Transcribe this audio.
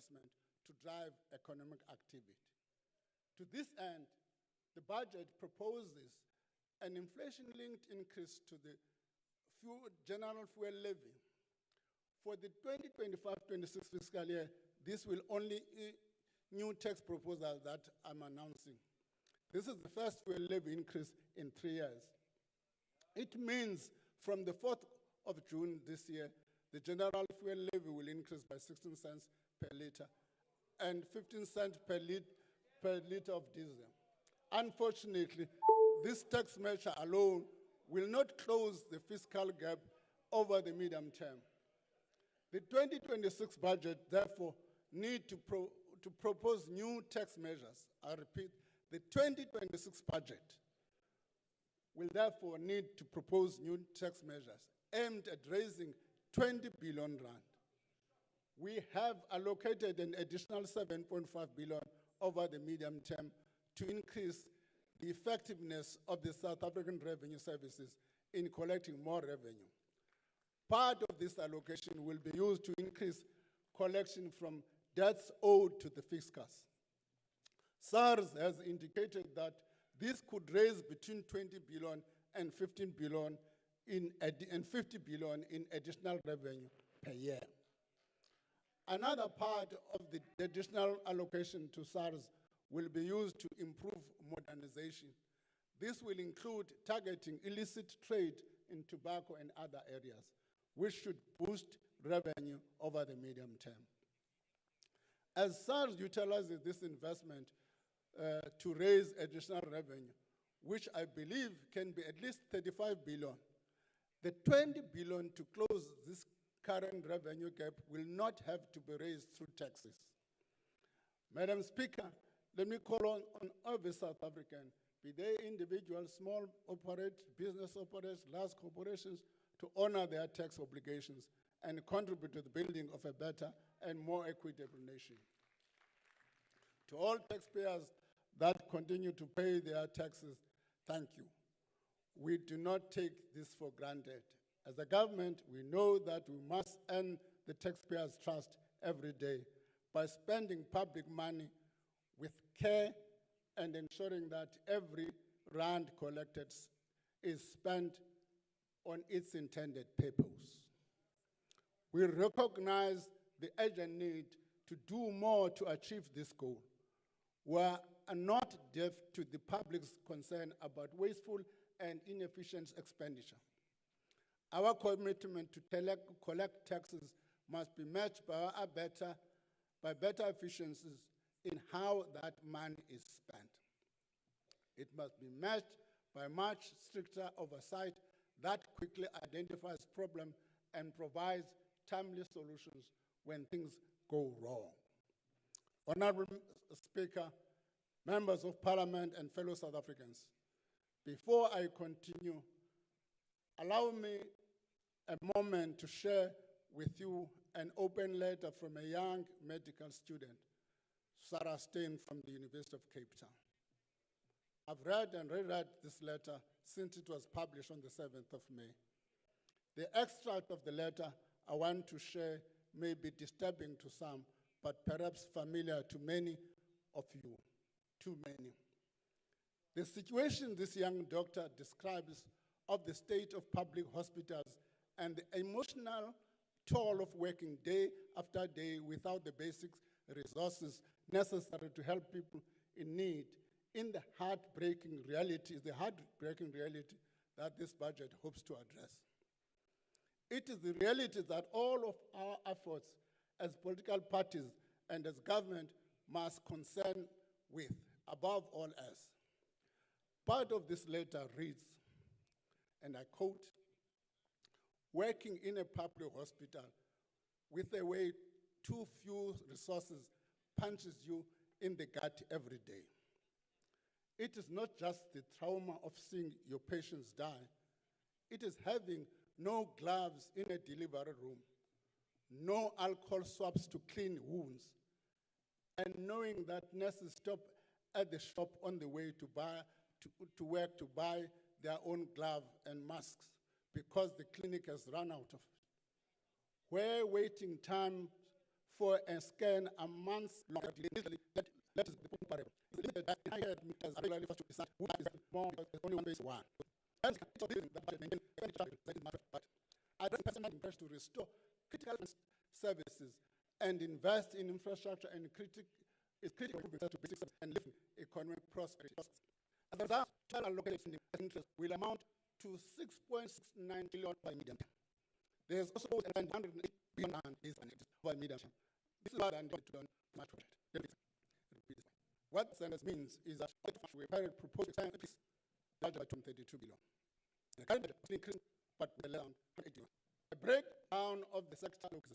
investment to drive economic activity. To this end, the budget proposes an inflation-linked increase to the general fuel levy. For the 2025-26 fiscal year, this will only new tax proposal that I'm announcing. This is the first fuel levy increase in 3 years. It means from the 4th of June this year, the general fuel levy will increase by 16 cents per litre and 15 cents per litre of diesel. Unfortunately, this tax measure alone will not close the fiscal gap over the medium term. The 2026 budget, therefore, need to propose new tax measures. I repeat, the 2026 budget will therefore need to propose new tax measures aimed at raising 20 billion rand. We have allocated an additional 7.5 billion over the medium term to increase the effectiveness of the South African Revenue Services in collecting more revenue. Part of this allocation will be used to increase collection from debts owed to the fiscals. SARS has indicated that this could raise between 20 billion and 15 billion and 50 billion in additional revenue per year. Another part of the additional allocation to SARS will be used to improve modernization. This will include targeting illicit trade in tobacco and other areas, which should boost revenue over the medium term. As SARS utilizes this investment to raise additional revenue, which I believe can be at least 35 billion, the 20 billion to close this current revenue gap will not have to be raised through taxes. Madam Speaker, let me call on every South African, be they individuals, small business operators, large corporations, to honor their tax obligations and contribute to the building of a better and more equitable nation. To all taxpayers that continue to pay their taxes, thank you. We do not take this for granted. As a government, we know that we must earn the taxpayers' trust every day by spending public money with care and ensuring that every rand collected is spent on its intended purpose. We recognize the urgent need to do more to achieve this goal. We are not deaf to the public's concern about wasteful and inefficient expenditure. Our commitment to collect taxes must be matched by better efficiencies in how that money is spent. It must be matched by much stricter oversight that quickly identifies problems and provides timely solutions when things go wrong. Honorable Speaker, members of Parliament and fellow South Africans, before I continue, allow me a moment to share with you an open letter from a young medical student, Sarah Stein from the University of Cape Town. I've read and reread this letter since it was published on the 7th of May. The extract of the letter I want to share may be disturbing to some, but perhaps familiar to many of you, too many. The situation this young doctor describes of the state of public hospitals and the emotional toll of working day after day without the basic resources necessary to help people in need in the heartbreaking reality that this budget hopes to address. It is the reality that all of our efforts as political parties and as government must concern with, above all else. Part of this letter reads, and I quote, "Working in a public hospital with a way too few resources punches you in the gut every day. It is not just the trauma of seeing your patients die. It is having no gloves in a delivery room, no alcohol swabs to clean wounds, and knowing that nurses stop at the shop on the way to work to buy their own glove and masks because the clinic has run out of it. Where waiting time for a scan a month's long. That is the comparable. It's limited by 900 meters regularly to decide who is more because there's only one base one. Hence, so this is the budget maintain but I don't personally encourage to restore critical services and invest in infrastructure and critical to basic services and lift economic prosperity. As a result, total allocated interest will amount to 6.69 billion by medium term. There is also 108 billion by medium term. This is what I'm going to do my project. What this means is that we have proposed a piece budget by 232 billion. The current budget is increasing, but we're around 80 billion. A breakdown of the sector looks